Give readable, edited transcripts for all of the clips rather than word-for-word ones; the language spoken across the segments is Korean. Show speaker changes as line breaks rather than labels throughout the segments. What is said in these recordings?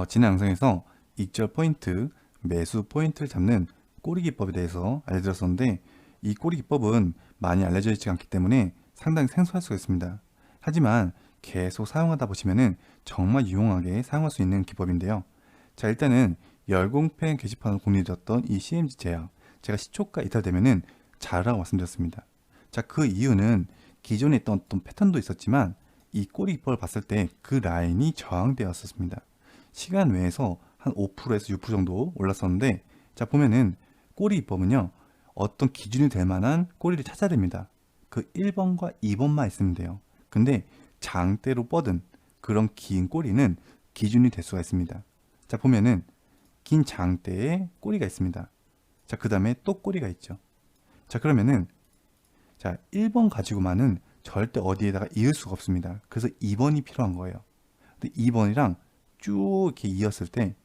지난 영상에서 익절 포인트, 매수 포인트를 잡는 꼬리 기법에 대해서 알려드렸었는데 이 꼬리 기법은 많이 알려져 있지 않기 때문에 상당히 생소할 수가 있습니다. 하지만 계속 사용하다 보시면은 정말 유용하게 사용할 수 있는 기법인데요. 자, 일단은 열공팬 게시판으로 공유되었던 이 CMG 제약, 제가 시초가 이탈되면은 자르라고 말씀드렸습니다. 자, 그 이유는 기존에 있던 어떤 패턴도 있었지만 이 꼬리 기법을 봤을 때 그 라인이 저항되었었습니다. 시간 외에서 한 5%에서 6% 정도 올랐었는데, 자, 보면은 꼬리 기법은요 어떤 기준이 될 만한 꼬리를 찾아야 됩니다. 그 1번과 2번만 있으면 돼요. 근데 장대로 뻗은 그런 긴 꼬리는 기준이 될 수가 있습니다. 자, 보면은 긴 장대에 꼬리가 있습니다. 자, 그 다음에 또 꼬리가 있죠. 자, 그러면은 자, 1번 가지고만은 절대 어디에다가 이을 수가 없습니다. 그래서 2번이 필요한 거예요. 근데 2번이랑 쭉 이렇게 이었을 때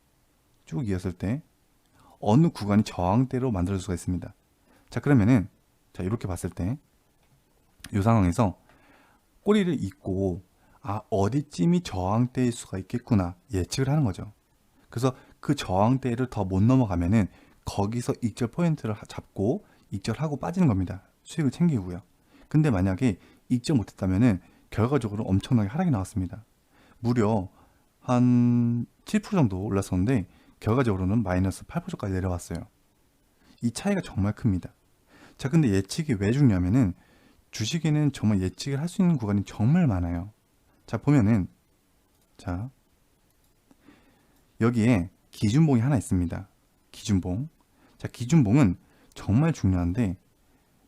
어느 구간이 저항대로 만들어질 수가 있습니다. 자, 그러면은 자, 이렇게 봤을 때 이 상황에서 꼬리를 잇고 어디쯤이 저항대일 수가 있겠구나 예측을 하는 거죠. 그래서 그 저항대를 더 못 넘어가면은 거기서 익절 포인트를 잡고 익절하고 빠지는 겁니다. 수익을 챙기고요. 근데 만약에 익절 못했다면은 결과적으로 엄청나게 하락이 나왔습니다. 무려 한 7% 정도 올랐었는데 결과적으로는 마이너스 8%까지 내려왔어요. 이 차이가 정말 큽니다. 자, 근데 예측이 왜 중요하면은 주식에는 정말 예측을 할 수 있는 구간이 정말 많아요. 자, 보면은 자, 여기에 기준봉이 하나 있습니다. 기준봉. 자, 기준봉은 정말 중요한데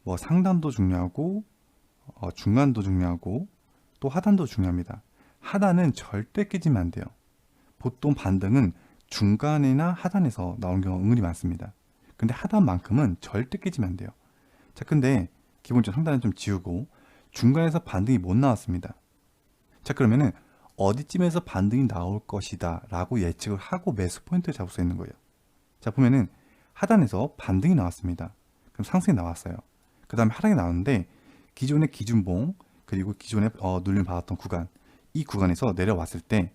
뭐 상단도 중요하고 중간도 중요하고 또 하단도 중요합니다. 하단은 절대 깨지면 안 돼요. 보통 반등은 중간이나 하단에서 나오는 경우가 은근히 많습니다. 근데 하단만큼은 절대 깨지면 안 돼요. 자, 근데 기본적으로 상단은 좀 지우고 중간에서 반등이 못 나왔습니다. 자, 그러면은 어디쯤에서 반등이 나올 것이다 라고 예측을 하고 매수 포인트를 잡을 수 있는 거예요. 자, 보면은 하단에서 반등이 나왔습니다. 그럼 상승이 나왔어요. 그 다음에 하락이 나왔는데 기존의 기준봉 그리고 기존에 눌림 받았던 구간, 이 구간에서 내려왔을 때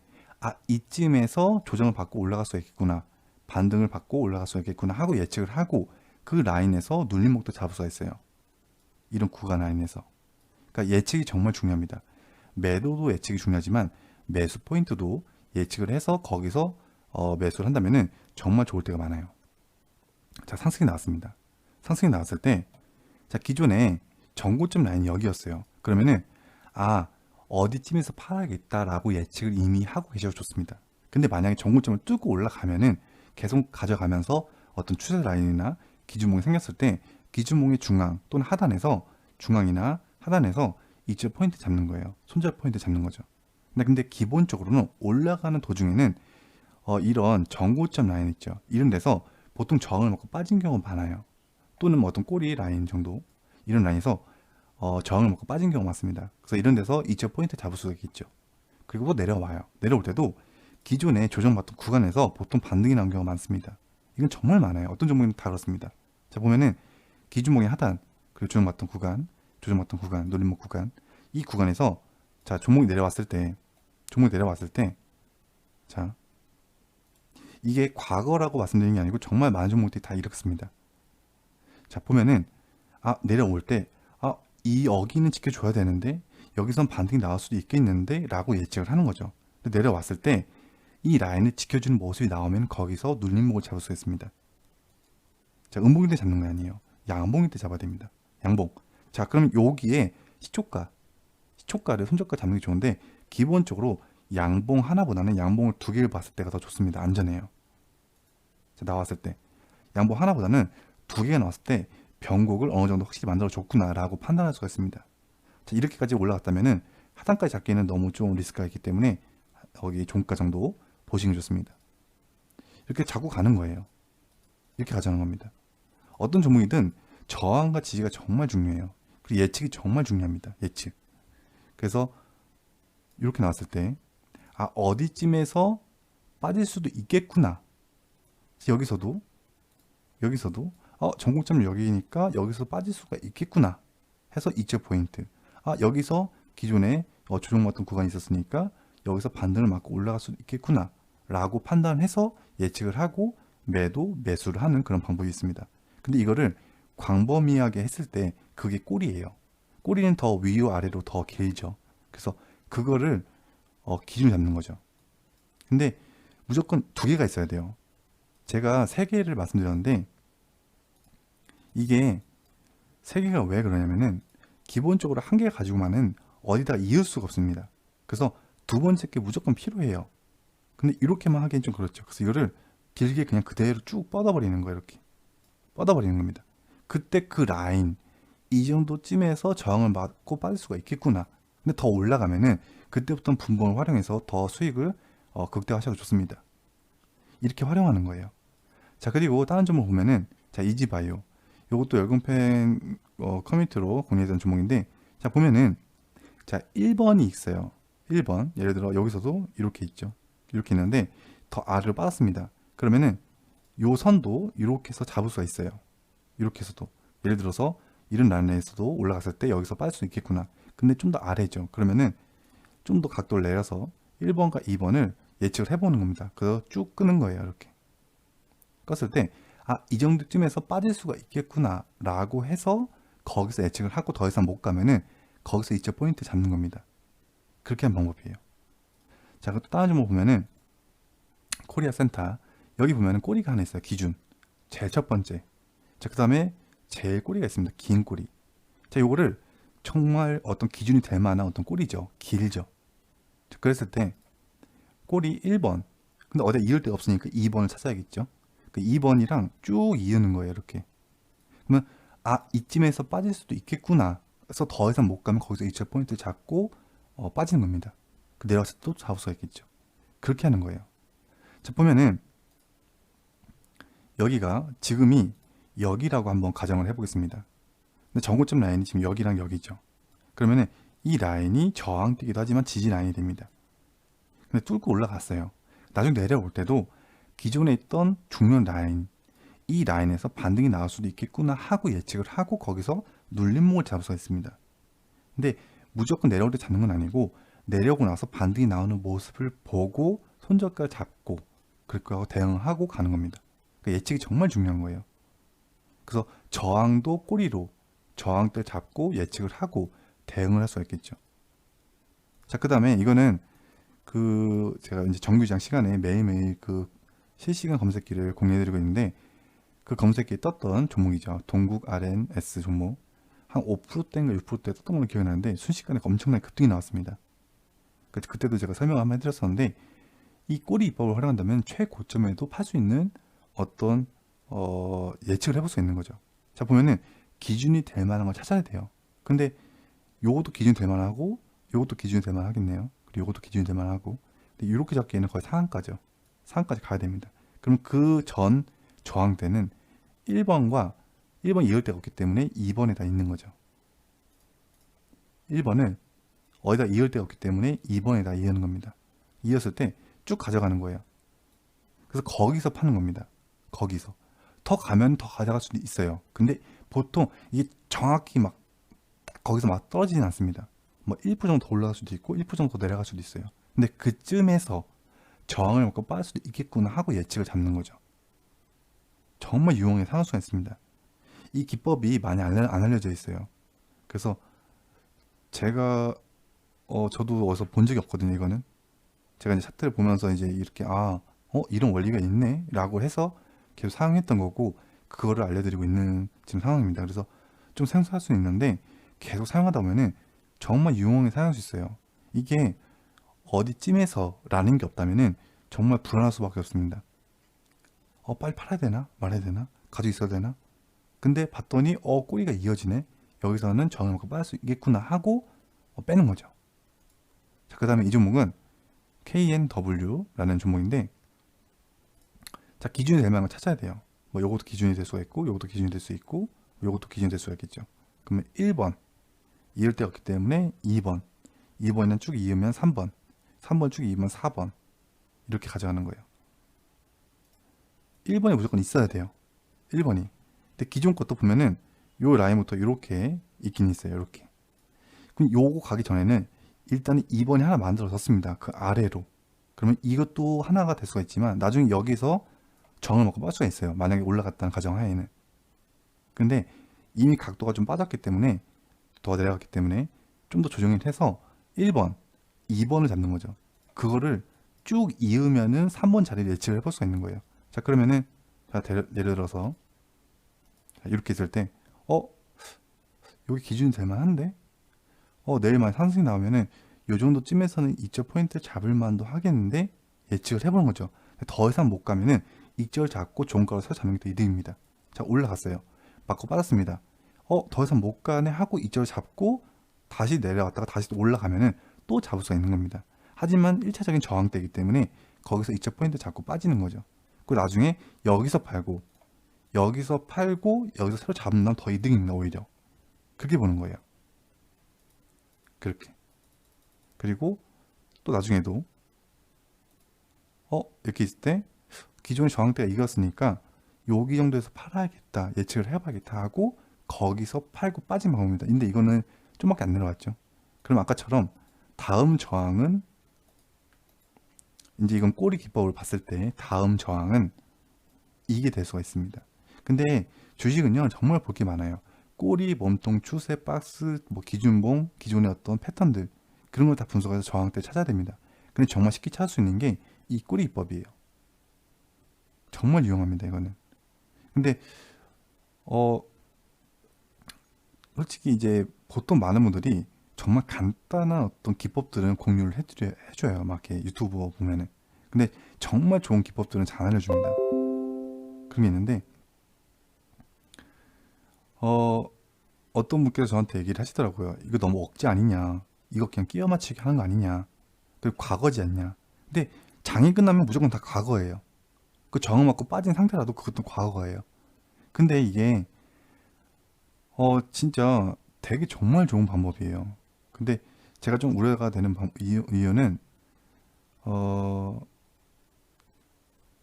이쯤에서 조정을 받고 올라갈 수 있겠구나, 반등을 받고 올라갈 수 있겠구나 하고 예측을 하고 그 라인에서 눌림목도 잡을 수가 있어요. 이런 구간 라인에서. 그러니까 예측이 정말 중요합니다. 매도도 예측이 중요하지만 매수 포인트도 예측을 해서 거기서 매수를 한다면은 정말 좋을 때가 많아요. 자, 상승이 나왔습니다. 상승이 나왔을 때 자, 기존에 전고점 라인이 여기였어요. 그러면은 어디쯤에서 팔아야겠다라고 예측을 이미 하고 계셔도 좋습니다. 근데 만약에 전고점을 뚫고 올라가면은 계속 가져가면서 어떤 추세 라인이나 기준봉이 생겼을 때 기준봉의 중앙 또는 하단에서 중앙이나 하단에서 이쪽 포인트 잡는 거예요. 손절 포인트 잡는 거죠. 근데 기본적으로는 올라가는 도중에는 이런 전고점 라인 있죠. 이런 데서 보통 저항을 먹고 빠진 경우가 많아요. 또는 뭐 어떤 꼬리 라인 정도 이런 라인에서 저항을 먹고 빠진 경우가 많습니다. 그래서 이런 데서 이쪽 포인트 잡을 수가 있죠. 그리고 뭐 내려와요. 내려올 때도 기존에 조정받던 구간에서 보통 반등이 나온 경우가 많습니다. 이건 정말 많아요. 어떤 종목은 다 그렇습니다. 자, 보면은 기준봉의 하단 그리고 조정받던 구간, 눌림목 구간, 이 구간에서 자, 종목이 내려왔을 때 자, 이게 과거라고 말씀드리는 게 아니고 정말 많은 종목들이 다 이렇습니다. 자, 보면은 내려올 때 이 여기는 지켜줘야 되는데 여기선 반등이 나올 수도 있겠는데 라고 예측을 하는 거죠. 근데 내려왔을 때 이 라인을 지켜주는 모습이 나오면 거기서 눌림목을 잡을 수 있습니다. 자, 음봉일 때 잡는 거 아니에요. 양봉일 때 잡아야 됩니다. 양봉. 자, 그럼 여기에 시초가를 손절가 잡는 게 좋은데 기본적으로 양봉 하나보다는 양봉을 두 개를 봤을 때가 더 좋습니다. 안전해요. 자, 나왔을 때 양봉 하나보다는 두 개가 나왔을 때 변곡을 어느 정도 확실히 만들어 줬구나 라고 판단할 수가 있습니다. 자, 이렇게까지 올라갔다면은 하단까지 잡기에는 너무 좀 리스크가 있기 때문에 거기 종가 정도 보시는 게 좋습니다. 이렇게 잡고 가는 거예요. 이렇게 가자는 겁니다. 어떤 종목이든 저항과 지지가 정말 중요해요. 그리고 예측이 정말 중요합니다. 예측. 그래서 이렇게 나왔을 때 어디쯤에서 빠질 수도 있겠구나. 여기서도 전고점 여기니까 여기서 빠질 수가 있겠구나 해서 이적 포인트. 여기서 기존에 조정받던 구간이 있었으니까 여기서 반등을 맞고 올라갈 수도 있겠구나 라고 판단해서 예측을 하고 매도, 매수를 하는 그런 방법이 있습니다. 근데 이거를 광범위하게 했을 때 그게 꼬리예요. 꼬리는 더 위로 아래로 더 길죠. 그래서 그거를 기준을 잡는 거죠. 근데 무조건 두 개가 있어야 돼요. 제가 세 개를 말씀드렸는데 이게 세 개가 왜 그러냐면은 기본적으로 한 개 가지고만은 어디다 이을 수가 없습니다. 그래서 두 번째 게 무조건 필요해요. 근데 이렇게만 하기엔 좀 그렇죠. 그래서 이거를 길게 그냥 그대로 쭉 뻗어버리는 거예요. 이렇게 뻗어버리는 겁니다. 그때 그 라인 이 정도쯤에서 저항을 맞고 빠질 수가 있겠구나. 근데 더 올라가면은 그때부터는 분봉을 활용해서 더 수익을 극대화하셔도 좋습니다. 이렇게 활용하는 거예요. 자, 그리고 다른 종목 보면은 자, 이지바이오. 이것도 열공팬 커뮤니티로 공유했던 종목인데 자, 보면은 자, 1번이 있어요. 1번. 예를 들어 여기서도 이렇게 있죠. 이렇게 있는데 더 아래로 빠졌습니다. 그러면은 요 선도 이렇게 해서 잡을 수가 있어요. 이렇게 해서도 예를 들어서 이런 라인에서도 올라갔을 때 여기서 빠질 수 있겠구나. 근데 좀 더 아래죠. 그러면은 좀 더 각도를 내려서 1번과 2번을 예측을 해보는 겁니다. 그래서 쭉 끄는 거예요. 이렇게 껐을 때 이 정도쯤에서 빠질 수가 있겠구나 라고 해서 거기서 예측을 하고 더 이상 못 가면은 거기서 이적 포인트 잡는 겁니다. 그렇게 하는 방법이에요. 자, 또 다른 종목 보면은 코리아 센터. 여기 보면은 꼬리가 하나 있어요. 기준 제일 첫 번째. 자, 그 다음에 제일 꼬리가 있습니다. 긴 꼬리. 자, 요거를 정말 어떤 기준이 될 만한 어떤 꼬리죠. 길죠. 자, 그랬을 때 꼬리 1번. 근데 어디에 이을 데가 없으니까 2번을 찾아야겠죠. 그 2번이랑 쭉 이으는 거예요. 이렇게. 그러면 이쯤에서 빠질 수도 있겠구나. 그래서 더 이상 못 가면 거기서 이적 포인트 잡고 빠지는 겁니다. 그 내려가서 또 잡을 수가 있겠죠. 그렇게 하는 거예요. 자, 보면은 여기가 지금이 여기라고 한번 가정을 해보겠습니다. 근데 전고점 라인이 지금 여기랑 여기죠. 그러면은 이 라인이 저항되기도 하지만 지지 라인이 됩니다. 근데 뚫고 올라갔어요. 나중에 내려올 때도 기존에 있던 중요한 라인, 이 라인에서 반등이 나올 수도 있겠구나 하고 예측을 하고 거기서 눌림목을 잡을 수가 있습니다. 근데 무조건 내려올 때 잡는 건 아니고 내려오고 나서 반등이 나오는 모습을 보고 손절가를 잡고 그렇게 하고 대응하고 가는 겁니다. 그러니까 예측이 정말 중요한 거예요. 그래서 저항도 꼬리로 저항대 잡고 예측을 하고 대응을 할 수가 있겠죠. 자, 그 다음에 이거는 제가 이제 정규장 시간에 매일매일 실시간 검색기를 공유해드리고 있는데 그 검색기에 떴던 종목이죠. 동국 RNS 종목. 한 5%대인가 6%대 떴던 걸로 기억이 나는데 순식간에 엄청나게 급등이 나왔습니다. 그때도 제가 설명을 한번 해드렸었는데 이 꼬리 입법을 활용한다면 최고점에도 팔 수 있는 어떤 예측을 해볼 수 있는 거죠. 자, 보면은 기준이 될 만한 걸 찾아야 돼요. 근데 요것도 기준이 될 만하고 요것도 기준이 될 만하겠네요. 그리고 요것도 기준이 될 만하고 근데 이렇게 잡기에는 거의 상한가죠. 상한까지 가야 됩니다. 그럼 그 전 저항대는 1번 이을 데가 없기 때문에 2번에다 있는 거죠. 1번을 어디다 이을 데가 없기 때문에 2번에다 이으는 겁니다. 이었을 때 쭉 가져가는 거예요. 그래서 거기서 파는 겁니다. 거기서 더 가면 더 가져갈 수도 있어요. 근데 보통 이게 정확히 막 거기서 막 떨어지진 않습니다. 뭐 1% 정도 더 올라갈 수도 있고 1% 정도 더 내려갈 수도 있어요. 근데 그쯤에서 저항을 먹고 빠질 수도 있겠구나 하고 예측을 잡는 거죠. 정말 유용하게 사용할 수가 있습니다. 이 기법이 많이 안 알려져 있어요. 그래서 제가 저도 어디서 본 적이 없거든요. 이거는 제가 이제 차트를 보면서 이제 이렇게 이런 원리가 있네 라고 해서 계속 사용했던 거고 그거를 알려드리고 있는 지금 상황입니다. 그래서 좀 생소할 수 있는데 계속 사용하다 보면은 정말 유용하게 사용할 수 있어요. 이게 어디쯤에서 라는 게 없다면은 정말 불안할 수밖에 없습니다. 빨리 팔아야 되나 말아야 되나 가지고 있어야 되나 근데 봤더니 꼬리가 이어지네. 여기서는 저항을 먹고 빠질 수 있겠구나 하고 빼는 거죠. 자, 그 다음에 이 종목은 KNW라는 종목인데 자, 기준이 될 만한 걸 찾아야 돼요. 뭐 요것도 기준이 될 수가 있고 요것도 기준이 될 수 있고 요것도 기준이 될 수가 있겠죠. 그러면 1번 이을 데가 없기 때문에 2번 2번은 쭉 이으면 3번 3번 쭉 이으면 4번 이렇게 가져가는 거예요. 1번이 무조건 있어야 돼요. 1번이. 근데 기존 것도 보면은 요 라인부터 이렇게 있긴 있어요. 이렇게. 그럼 요거 가기 전에는 일단은 2번이 하나 만들어졌습니다. 그 아래로. 그러면 이것도 하나가 될 수가 있지만 나중에 여기서 정을 먹고 빠질 수가 있어요. 만약에 올라갔다는 가정하에는. 근데 이미 각도가 좀 빠졌기 때문에 더 내려갔기 때문에 좀 더 조정을 해서 1번, 2번을 잡는 거죠. 그거를 쭉 이으면은 3번 자리를 예측을 해볼 수가 있는 거예요. 자, 그러면은 자, 예를 들어서 이렇게 있을 때 여기 기준이 될 만한데 내일 만에 상승이 나오면은 요 정도쯤에서는 이적 포인트 잡을 만도 하겠는데 예측을 해보는 거죠. 더 이상 못 가면은 이적을 잡고 좋은 거로 서 잡는 게 더 이득입니다. 자, 올라갔어요. 맞고 빠졌습니다. 더 이상 못 가네 하고 이적을 잡고 다시 내려갔다가 다시 또 올라가면은 또 잡을 수가 있는 겁니다. 하지만 1차적인 저항대이기 때문에 거기서 이적 포인트 잡고 빠지는 거죠. 그리고 나중에 여기서 팔고 여기서 새로 잡으면 더 이득입니다. 오히려 그렇게 보는 거예요. 그렇게. 그리고 또 나중에도 이렇게 있을 때 기존의 저항대가 이겼으니까 여기 정도에서 팔아야겠다, 예측을 해봐야겠다 하고 거기서 팔고 빠진 방법입니다. 근데 이거는 좀밖에 안 내려왔죠. 그럼 아까처럼 다음 저항은 이제 이건 꼬리 기법을 봤을 때 다음 저항은 이게 될 수가 있습니다. 근데 주식은요 정말 볼 게 많아요. 꼬리, 몸통, 추세, 박스, 뭐 기준봉, 기존의 어떤 패턴들 그런 걸 다 분석해서 저항대 찾아야 됩니다. 근데 정말 쉽게 찾을 수 있는 게 이 꼬리 기법이에요. 정말 유용합니다 이거는. 근데 솔직히 이제 보통 많은 분들이 정말 간단한 어떤 기법들은 공유를 해줘요. 막 이렇게 유튜버 보면은. 근데 정말 좋은 기법들은 잘 알려줍니다. 그런 게 있는데 어떤 분께서 저한테 얘기를 하시더라고요. 이거 너무 억지 아니냐, 이거 그냥 끼워 맞추기 하는 거 아니냐, 그리고 과거지 않냐. 근데 장이 끝나면 무조건 다 과거예요. 그 정을 맞고 빠진 상태라도 그것도 과거예요. 근데 이게 진짜 되게 정말 좋은 방법이에요. 근데 제가 좀 우려가 되는 이유는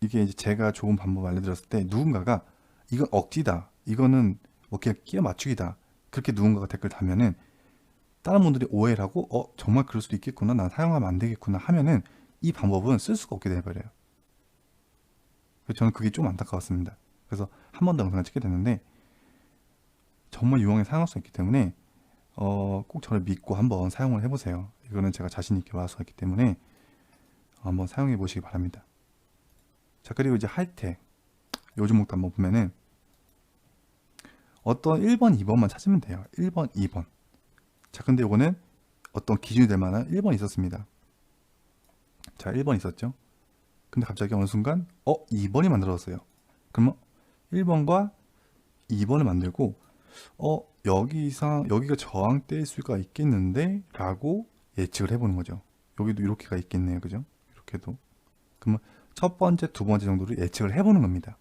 이게 이제 제가 좋은 방법 알려드렸을 때 누군가가 이건 억지다, 이거는 뭐 그냥 끼워 맞추기다, 그렇게 누군가가 댓글 달면은 다른 분들이 오해를 하고 정말 그럴 수도 있겠구나, 난 사용하면 안 되겠구나 하면은 이 방법은 쓸 수가 없게 돼버려요. 그래서 저는 그게 좀 안타까웠습니다. 그래서 한 번 더 영상을 찍게 됐는데 정말 유용하게 사용할 수 있기 때문에 꼭 저를 믿고 한번 사용을 해보세요. 이거는 제가 자신 있게 말할 수가 있기 때문에 한번 사용해 보시기 바랍니다. 자, 그리고 이제 하이텍 요 종목도 한번 보면은 어떤 1번, 2번만 찾으면 돼요. 1번, 2번. 자, 근데 요거는 어떤 기준이 될 만한 1번이 있었습니다. 자, 1번 있었죠. 근데 갑자기 어느 순간 2번이 만들어졌어요. 그러면 1번과 2번을 만들고 여기가 저항대일 수가 있겠는데 라고 예측을 해보는 거죠. 여기도 이렇게가 있겠네요. 그죠? 이렇게도. 그러면 첫 번째, 두 번째 정도를 예측을 해보는 겁니다.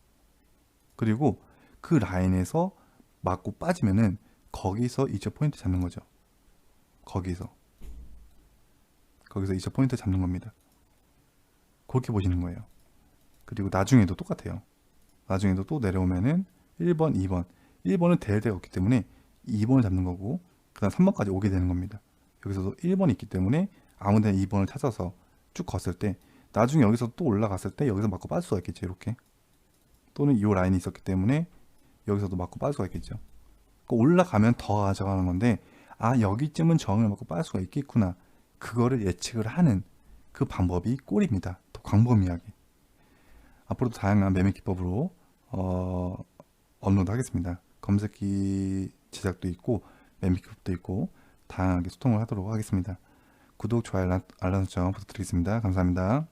그리고 그 라인에서 맞고 빠지면은 거기서 이적 포인트 잡는 거죠. 거기서 이적 포인트 잡는 겁니다. 그렇게 보시는 거예요. 그리고 나중에도 똑같아요. 나중에도 또 내려오면은 1번, 2번. 1번은 될 데가 없기 때문에 2번을 잡는 거고, 그 다음 3번까지 오게 되는 겁니다. 여기서도 1번이 있기 때문에 아무 데나 2번을 찾아서 쭉 걷을 때 나중에 여기서 또 올라갔을 때 여기서 맞고 빠질 수가 있겠죠. 이렇게. 또는 이 라인이 있었기 때문에 여기서도 맞고 빠질 수가 있겠죠. 올라가면 더 가져가는 건데 여기쯤은 저항을 맞고 빠질 수가 있겠구나, 그거를 예측을 하는 그 방법이 꼴입니다. 더 광범위하게. 앞으로도 다양한 매매 기법으로 업로드 하겠습니다. 검색기 제작도 있고 매매 기법도 있고 다양하게 소통을 하도록 하겠습니다. 구독, 좋아요, 알람 설정 부탁드리겠습니다. 감사합니다.